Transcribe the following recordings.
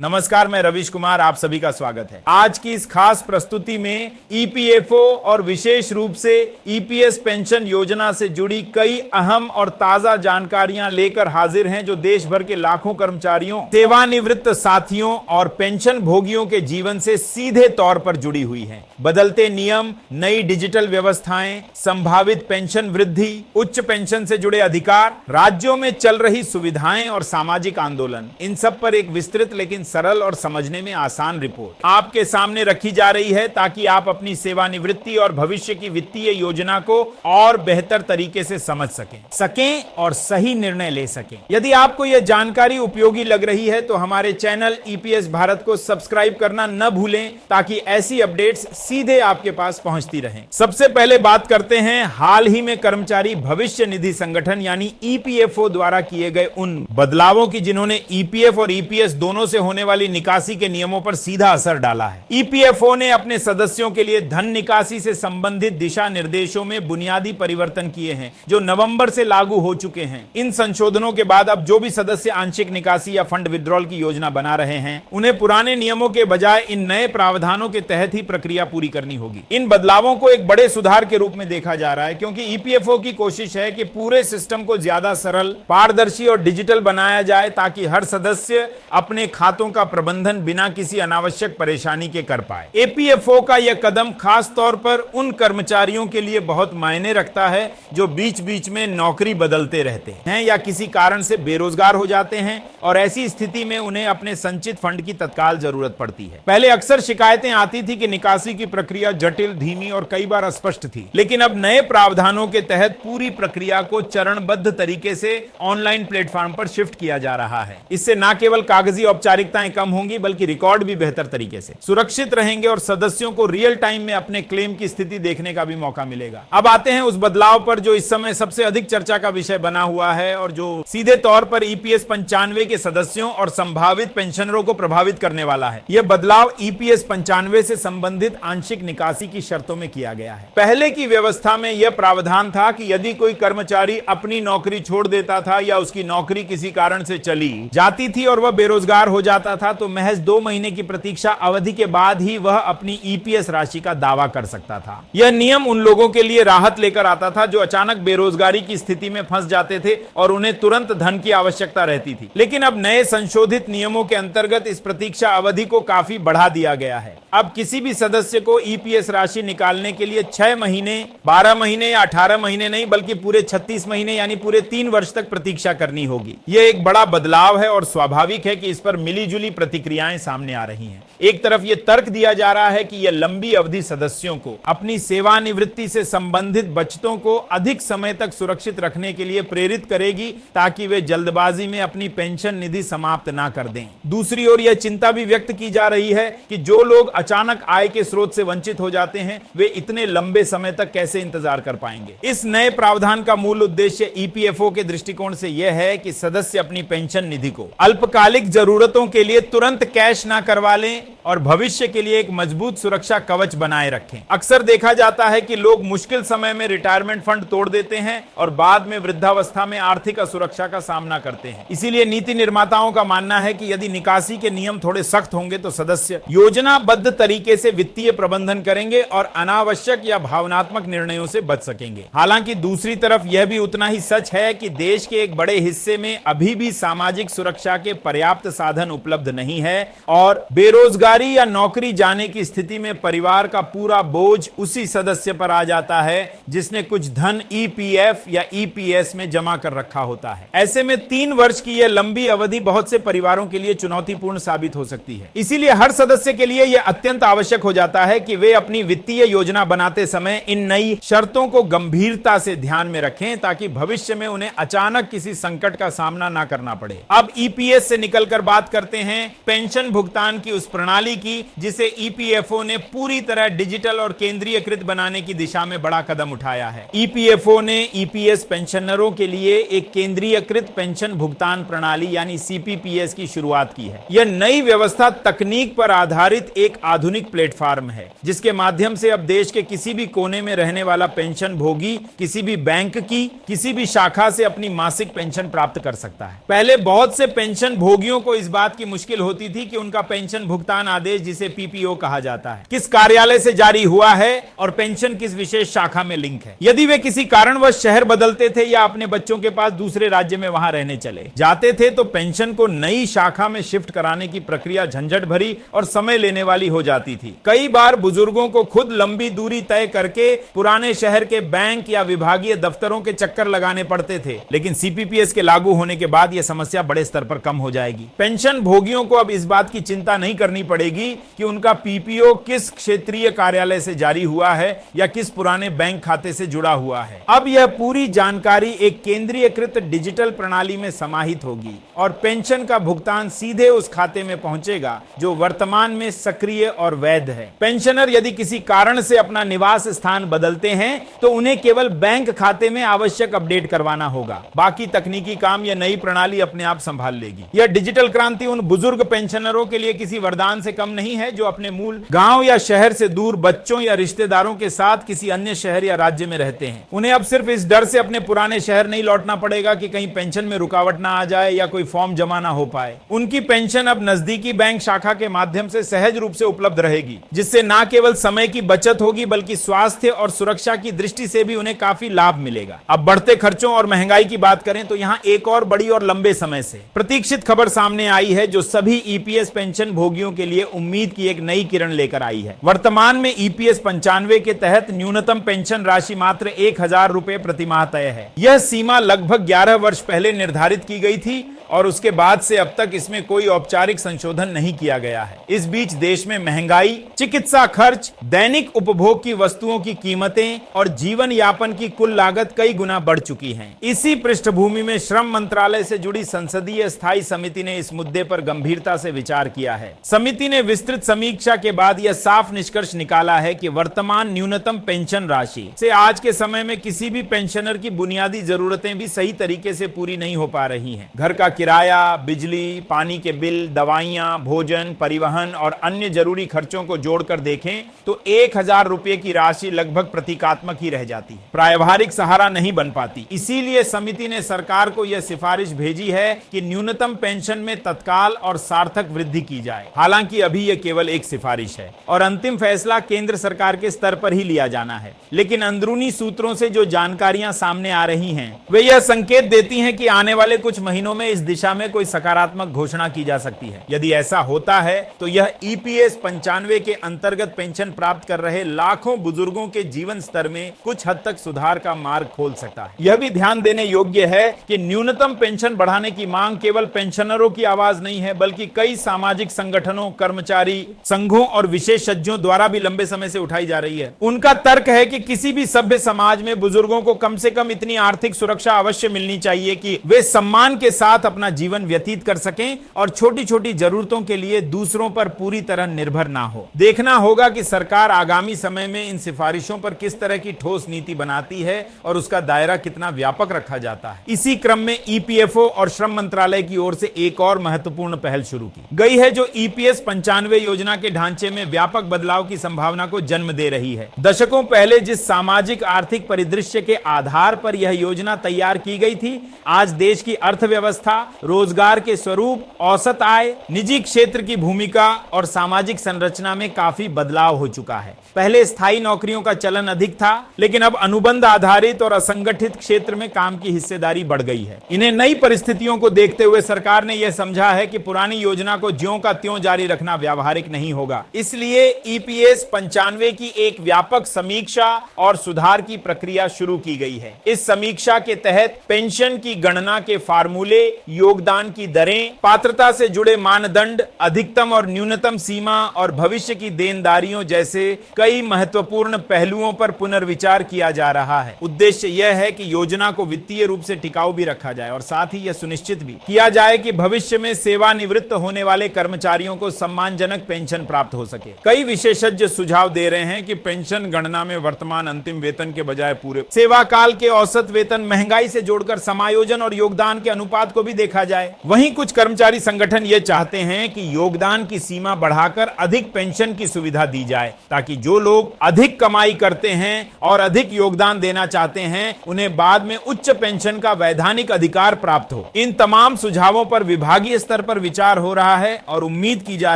नमस्कार, मैं रविश कुमार, आप सभी का स्वागत है। आज की इस खास प्रस्तुति में ईपीएफओ और विशेष रूप से ईपीएस पेंशन योजना से जुड़ी कई अहम और ताजा जानकारियां लेकर हाजिर हैं, जो देश भर के लाखों कर्मचारियों, सेवानिवृत्त साथियों और पेंशन भोगियों के जीवन से सीधे तौर पर जुड़ी हुई हैं। बदलते नियम, नई डिजिटल व्यवस्थाएं, संभावित पेंशन वृद्धि, उच्च पेंशन से जुड़े अधिकार, राज्यों में चल रही सुविधाएं और सामाजिक आंदोलन, इन सब पर एक विस्तृत लेकिन सरल और समझने में आसान रिपोर्ट आपके सामने रखी जा रही है, ताकि आप अपनी सेवानिवृत्ति और भविष्य की वित्तीय योजना को और बेहतर तरीके से समझ सकें और सही निर्णय ले सकें। यदि आपको यह जानकारी उपयोगी लग रही है तो हमारे चैनल ईपीएस भारत को सब्सक्राइब करना न भूलें, ताकि ऐसी अपडेट्स सीधे आपके पास पहुंचती रहें। सबसे पहले बात करते हैं हाल ही में कर्मचारी भविष्य निधि संगठन यानी ईपीएफओ द्वारा किए गए उन बदलावों की, जिन्होंने ईपीएफ और ईपीएस दोनों से होने वाली निकासी के नियमों पर सीधा असर डाला है। ईपीएफओ ने अपने सदस्यों के लिए धन निकासी से संबंधित दिशा निर्देशों में बुनियादी परिवर्तन किए हैं, जो नवंबर से लागू हो चुके हैं। इन संशोधनों के बाद अब जो भी सदस्य आंशिक निकासी या फंड विड्रॉल की योजना बना रहे हैं, उन्हें पुराने नियमों के बजाय इन नए प्रावधानों के तहत ही प्रक्रिया पूरी करनी होगी। इन बदलावों को एक बड़े सुधार के रूप में देखा जा रहा है, क्योंकि ईपीएफओ की कोशिश है कि पूरे सिस्टम को ज्यादा सरल, पारदर्शी और डिजिटल बनाया जाए, ताकि हर सदस्य अपने खातों का प्रबंधन बिना किसी अनावश्यक परेशानी के कर पाए। ईपीएफओ का यह कदम खास तौर पर उन कर्मचारियों के लिए बहुत मायने रखता है जो बीच बीच में नौकरी बदलते रहते हैं या किसी कारण से बेरोजगार हो जाते हैं, और ऐसी स्थिति में उन्हें अपने संचित फंड की तत्काल जरूरत पड़ती है। पहले अक्सर शिकायतें आती थी कि निकासी की प्रक्रिया जटिल, धीमी और कई बार अस्पष्ट थी, लेकिन अब नए प्रावधानों के तहत पूरी प्रक्रिया को चरणबद्ध तरीके से ऑनलाइन प्लेटफॉर्म पर शिफ्ट किया जा रहा है। इससे न केवल कागजी औपचारिकताएं कम होंगी, बल्कि रिकॉर्ड भी बेहतर तरीके से सुरक्षित रहेंगे और सदस्यों को रियल टाइम में अपने क्लेम की स्थिति देखने का भी मौका मिलेगा। अब आते हैं उस बदलाव पर जो इस समय सबसे अधिक चर्चा का विषय बना हुआ है और जो सीधे तौर पर ईपीएस 95 के सदस्यों और संभावित पेंशनरों को प्रभावित करने वाला है। यह बदलाव ईपीएस 95 से संबंधित आंशिक निकासी की शर्तों में किया गया है। पहले की व्यवस्था में यह प्रावधान था कि यदि कोई कर्मचारी अपनी नौकरी छोड़ देता था या उसकी नौकरी किसी कारण से चली जाती थी और वह बेरोजगार हो जाता था, तो महज 2 महीने की प्रतीक्षा अवधि के बाद ही वह अपनी ईपीएस राशि का दावा कर सकता था। यह नियम उन लोगों के लिए राहत लेकर आता था जो अचानक बेरोजगारी की स्थिति में फंस जाते थे और उन्हें तुरंत धन की आवश्यकता रहती थी। लेकिन अब नए संशोधित नियमों के अंतर्गत इस प्रतीक्षा अवधि को काफी बढ़ा दिया गया है। अब किसी भी सदस्य को ईपीएस राशि निकालने के लिए 6 महीने, 12 महीने या 18 महीने नहीं, बल्कि पूरे 36 महीने यानी पूरे 3 वर्ष तक प्रतीक्षा करनी होगी। यह एक बड़ा बदलाव है और स्वाभाविक है कि इस पर मिलीजुली प्रतिक्रियाएं सामने आ रही हैं। एक तरफ यह तर्क दिया जा रहा है कि यह लंबी अवधि सदस्यों को अपनी सेवानिवृत्ति से संबंधित बचतों को अधिक समय तक सुरक्षित रखने के लिए प्रेरित करेगी, ताकि वे जल्दबाजी में अपनी पेंशन निधि समाप्त ना कर दें। दूसरी ओर यह चिंता भी व्यक्त की जा रही है कि जो लोग अचानक आय के स्रोत से वंचित हो जाते हैं, वे इतने लंबे समय तक कैसे इंतजार कर पाएंगे। इस नए प्रावधान का मूल उद्देश्य ईपीएफओ के दृष्टिकोण से यह है कि सदस्य अपनी पेंशन निधि को अल्पकालिक जरूरतों के लिए तुरंत कैश ना करवा लें और भविष्य के लिए एक मजबूत सुरक्षा कवच बनाए रखें। अक्सर देखा जाता है कि लोग मुश्किल समय में रिटायरमेंट फंड तोड़ देते हैं और बाद में वृद्धावस्था में आर्थिक असुरक्षा का सामना करते हैं। इसीलिए नीति निर्माताओं का मानना है कि यदि निकासी के नियम थोड़े सख्त होंगे तो सदस्य योजनाबद्ध तरीके से वित्तीय प्रबंधन करेंगे और अनावश्यक या भावनात्मक निर्णयों से बच सकेंगे। हालांकि दूसरी तरफ यह भी उतना ही सच है कि देश के एक बड़े हिस्से में अभी भी सामाजिक सुरक्षा के पर्याप्त साधन उपलब्ध नहीं है और बेरोजगारी या नौकरी जाने की स्थिति में परिवार का पूरा बोझ उसी सदस्य पर आ जाता है जिसने कुछ धन ईपीएफ या ईपीएस में जमा कर रखा होता है। ऐसे में 3 वर्ष की यह लंबी अवधि बहुत से परिवारों के लिए चुनौतीपूर्ण साबित हो सकती है। इसीलिए हर सदस्य के लिए यह अत्यंत आवश्यक हो जाता है कि वे अपनी वित्तीय योजना बनाते समय इन नई शर्तों को गंभीरता से ध्यान में रखें, ताकि भविष्य में उन्हें अचानक किसी संकट का सामना ना करना पड़े। अब ईपीएस से निकलकर बात करते हैं पेंशन भुगतान की उस प्रणाली की जिसे ईपीएफओ ने पूरी तरह डिजिटल और केंद्रीयकृत बनाने की दिशा में बड़ा कदम उठाया है। ईपीएफओ ने ईपीएस पेंशनरों के लिए एक केंद्रीयकृत पेंशन भुगतान प्रणाली यानी सीपीपीएस की शुरुआत की है। यह नई व्यवस्था तकनीक पर आधारित एक आधुनिक प्लेटफॉर्म है, जिसके माध्यम से अब देश के किसी भी कोने में रहने वाला पेंशन भोगी किसी भी बैंक की किसी भी शाखा से अपनी मासिक पेंशन प्राप्त कर सकता है। पहले बहुत से पेंशन भोगियों को इस बात की की मुश्किल होती थी कि उनका पेंशन भुगतान आदेश, जिसे पीपीओ कहा जाता है, किस कार्यालय से जारी हुआ है और पेंशन किस विशेष शाखा में लिंक है। यदि वे किसी कारणवश शहर बदलते थे या अपने बच्चों के पास दूसरे राज्य में वहां रहने चले जाते थे तो पेंशन को नई शाखा में शिफ्ट कराने की प्रक्रिया झंझट भरी और समय लेने वाली हो जाती थी। कई बार बुजुर्गों को खुद लंबी दूरी तय करके पुराने शहर के बैंक या विभागीय दफ्तरों के चक्कर लगाने पड़ते थे, लेकिन सीपीपीएस के लागू होने के बाद यह समस्या बड़े स्तर पर कम हो जाएगी। पेंशन भोगियों को अब इस बात की चिंता नहीं करनी पड़ेगी कि उनका पीपीओ किस क्षेत्रीय कार्यालय से जारी हुआ है या किस पुराने बैंक खाते से जुड़ा हुआ है। अब यह पूरी जानकारी एक केंद्रीयकृत डिजिटल प्रणाली में समाहित होगी और पेंशन का भुगतान सीधे उस खाते में पहुंचेगा जो वर्तमान में सक्रिय और वैध है। पेंशनर यदि किसी कारण से अपना निवास स्थान बदलते हैं तो उन्हें केवल बैंक खाते में आवश्यक अपडेट करवाना होगा। बाकी तकनीकी काम यह नई प्रणाली अपने आप संभाल लेगी। यह डिजिटल क्रांति उन बुजुर्ग पेंशनरों के लिए किसी वरदान से कम नहीं है जो अपने मूल गांव या शहर से दूर बच्चों या रिश्तेदारों के साथ किसी अन्य शहर या राज्य में रहते हैं। उन्हें अब सिर्फ इस डर से अपने पुराने शहर नहीं लौटना पड़ेगा कि कहीं पेंशन में रुकावट ना आ जाए या कोई फॉर्म जमा ना हो पाए। उनकी पेंशन अब नजदीकी बैंक शाखा के माध्यम से सहज रूप से उपलब्ध रहेगी, जिससे न केवल समय की बचत होगी बल्कि स्वास्थ्य और सुरक्षा की दृष्टि से भी उन्हें काफी लाभ मिलेगा। अब बढ़ते खर्चों और महंगाई की बात करें तो यहाँ एक और बड़ी और लंबे समय से प्रतीक्षित खबर सामने आई है जो सभी ईपीएस पेंशन भोगियों के लिए उम्मीद की एक नई किरण लेकर आई है। वर्तमान में ईपीएस 95 के तहत न्यूनतम पेंशन राशि मात्र 1000 रुपए प्रतिमाह तय है। यह सीमा लगभग 11 वर्ष पहले निर्धारित की गई थी और उसके बाद से अब तक इसमें कोई औपचारिक संशोधन नहीं किया गया है। इस बीच देश में महंगाई, चिकित्सा खर्च, दैनिक उपभोग की वस्तुओं की कीमतें और जीवन यापन की कुल लागत कई गुना बढ़ चुकी है। इसी पृष्ठभूमि में श्रम मंत्रालय से जुड़ी संसदीय स्थायी समिति ने इस मुद्दे पर गंभीरता से विचार किया है। समिति ने विस्तृत समीक्षा के बाद यह साफ निष्कर्ष निकाला है कि वर्तमान न्यूनतम पेंशन राशि से आज के समय में किसी भी पेंशनर की बुनियादी जरूरतें भी सही तरीके से पूरी नहीं हो पा रही हैं। घर का किराया, बिजली, पानी के बिल, दवाइयां, भोजन, परिवहन और अन्य जरूरी खर्चों को जोड़कर देखें तो 1000 रुपए की राशि लगभग प्रतीकात्मक ही रह जाती है, प्रायभारिक सहारा नहीं बन पाती। इसीलिए समिति ने सरकार को यह सिफारिश भेजी है कि न्यूनतम पेंशन में तत्काल और सार्थक वृद्धि की जाए। हालांकि अभी यह केवल एक सिफारिश है और अंतिम फैसला केंद्र सरकार के स्तर पर ही लिया जाना है, लेकिन अंदरूनी सूत्रों से जो जानकारियां सामने आ रही हैं वे यह संकेत देती हैं कि आने वाले कुछ महीनों में इस दिशा में कोई सकारात्मक घोषणा की जा सकती है। यदि ऐसा होता है तो यह ईपीएस 95 के अंतर्गत पेंशन प्राप्त कर रहे लाखों बुजुर्गों के जीवन स्तर में कुछ हद तक सुधार का मार्ग खोल सकता है। यह भी ध्यान देने योग्य है कि न्यूनतम पेंशन बढ़ाने की मांग केवल पेंशनरों की आवाज नहीं है बल्कि कई सामाजिक संगठनों, कर्मचारी संघों और विशेषज्ञों द्वारा भी लंबे समय से उठाई जा रही है। उनका तर्क है कि किसी भी सभ्य समाज में बुजुर्गों को कम से कम इतनी आर्थिक सुरक्षा अवश्य मिलनी चाहिए कि वे सम्मान के साथ अपना जीवन व्यतीत कर सकें और छोटी छोटी जरूरतों के लिए दूसरों पर पूरी तरह निर्भर ना हो। देखना होगा कि सरकार आगामी समय में इन सिफारिशों पर किस तरह की ठोस नीति बनाती है और उसका दायरा कितना व्यापक रखा जाता है। इसी क्रम में ईपीएफओ और श्रम मंत्रालय की ओर से एक और महत्वपूर्ण पहल शुरू की गई है जो ईपीएस 95 योजना के ढांचे में व्यापक बदलाव की संभावना को जन्म दे रही है। दशकों पहले जिस सामाजिक आर्थिक परिदृश्य के आधार पर यह योजना तैयार की गई थी, आज देश की अर्थव्यवस्था, रोजगार के स्वरूप, औसत आय, निजी क्षेत्र की भूमिका और सामाजिक संरचना में काफी बदलाव हो चुका है। पहले स्थायी नौकरियों का चलन अधिक था, लेकिन अब अनुबंध आधारित और असंगठित क्षेत्र में काम की हिस्सेदारी बढ़ गई है। इन्हें नई परिस्थितियों को देखते हुए सरकार ने यह समझा है कि पुरानी योजना को ज्यों का त्यों जारी रखना व्यावहारिक नहीं होगा। इसलिए ईपीएस 95 की एक व्यापक समीक्षा और सुधार की प्रक्रिया शुरू की गई है। इस समीक्षा के तहत पेंशन की गणना के फार्मूले, योगदान की दरें, पात्रता से जुड़े मानदंड, अधिकतम और न्यूनतम सीमा और भविष्य की देनदारियों जैसे कई महत्वपूर्ण पहलुओं पर पुनर्विचार किया जा रहा है। उद्देश्य यह है कि योजना को वित्तीय रूप से टिकाऊ भी रखा जाए और साथ ही यह सुनिश्चित भी किया जाए कि भविष्य में सेवानिवृत्त होने वाले कर्मचारियों को सम्मानजनक पेंशन प्राप्त हो सके। कई विशेषज्ञ सुझाव दे रहे हैं कि पेंशन गणना में वर्तमान अंतिम वेतन के बजाय पूरे सेवा काल के औसत वेतन, महंगाई से जोड़कर समायोजन और योगदान के अनुपात को भी देखा जाए। वहीं कुछ कर्मचारी संगठन ये चाहते हैं कि योगदान की सीमा बढ़ाकर अधिक पेंशन की सुविधा दी जाए, ताकि जो लोग अधिक कमाई करते हैं और अधिक योगदान देना चाहते हैं उन्हें बाद में उच्च पेंशन का वैधानिक अधिकार प्राप्त हो। इन तमाम सुझावों पर विभागीय स्तर पर विचार हो रहा है और उम्मीद की जा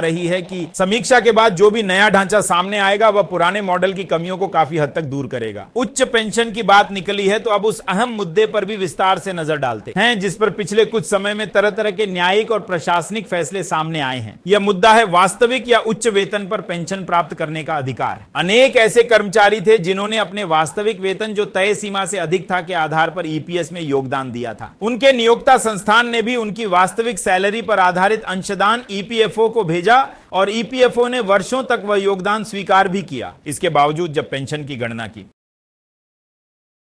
रही है कि समीक्षा के बाद जो भी नया ढांचा सामने आएगा वह पुराने मॉडल की कमियों को काफी हद तक दूर करेगा। उच्च पेंशन की बात निकली है तो अब उस अहम मुद्दे पर भी विस्तार से नजर डालते हैं जिस पर पिछले कुछ समय में तरह तरह के न्यायिक और प्रशासनिक फैसले सामने आए हैं। यह मुद्दा है वास्तविक या उच्च वेतन पर पेंशन प्राप्त करने का अधिकार। अनेक ऐसे कर्मचारी थे जिन्होंने अपने वास्तविक वेतन जो तय सीमा से अधिक था के आधार पर ईपीएस में योगदान दिया था। उनके नियोक्ता संस्थान ने भी उनकी वास्तविक सैलरी पर आधारित अंशदान ईपीएफओ को भेजा और ईपीएफओ ने वर्षों तक वह योगदान स्वीकार भी किया। इसके बावजूद जब पेंशन की गणना की